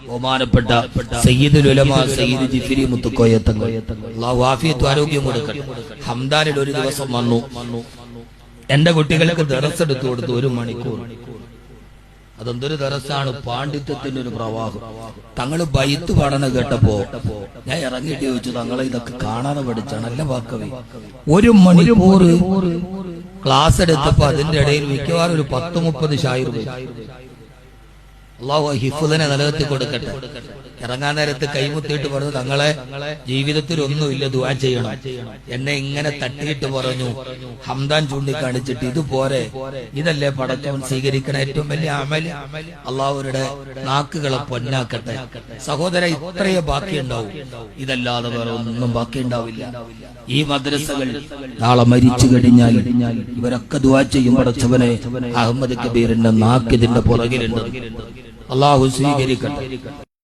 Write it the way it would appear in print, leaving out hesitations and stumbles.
ബഹുമാനപ്പെട്ട സയ്യിദുൽ ഉലമാ സയ്യിദ് ജിഫ്രി മുത്തുക്കോയ തങ്ങൾ അല്ലാഹു ആഫിയത്തും ആരോഗ്യം കൊടുക്കട്ടെ. ഹംദാനിൽ ഒരു ദിവസം വന്നു. എന്റെ കുട്ടികൾക്ക് ദർസ് എടുത്തു കൊടുത്തു 1 മണിക്കൂർ. അതെന്തൊരു ദർസാണ്, പാണ്ഡിത്യത്തിന്റെ ഒരു പ്രവാഹം. തങ്ങള് ബൈത്ത് പാടണ കേട്ടപ്പോ ഞാൻ ഇറങ്ങിയിട്ട് ചോദിച്ചു, തങ്ങളെ ഇതൊക്കെ കാണാതെ പഠിച്ചാണ് നല്ല വാക്കവേ. 1 മണിക്കൂർ ക്ലാസ് എടുത്തപ്പോ അതിന്റെ ഇടയിൽ മിക്കവാറും ഒരു 10-30 ഷായിർ പോയി. അല്ലാഹു ഹിഫ്ദിനെ നിലനിർത്തി കൊടുക്കട്ടെ. ഇറങ്ങാൻ നേരത്ത് കൈമുത്തിയിട്ട് പറഞ്ഞു, തങ്ങളെ ജീവിതത്തിൽ ഒന്നുമില്ല, ദുആ ചെയ്യണം. എന്നെ ഇങ്ങനെ തട്ടിയിട്ട് പറഞ്ഞു, ഹംദാൻ ചൂണ്ടിക്കാണിച്ചിട്ട്, ഇതുപോരെ, ഇതല്ലേ പടച്ചവൻ സ്വീകരിക്കണ ഏറ്റവും വലിയ അമൽ. അള്ളാഹുരുടെ നാക്കുകളെ പൊന്നാക്കട്ടെ. സഹോദര, ഇത്രയേ ബാക്കിയുണ്ടാവും, ഇതല്ലാതെ വേറെ ഒന്നും ബാക്കിയുണ്ടാവില്ല. ഈ മദ്രസകൾ നാളെ മരിച്ചു കഴിഞ്ഞാൽ ഇവരൊക്കെ ദുആ ചെയ്യും, പടച്ചവനെ അഹമ്മദ് കബീറിന്റെ നാക്ക് ഇതിന്റെ പുറകിലുണ്ട്, അള്ളാഹു സ്വീകരിക്കട്ടെ.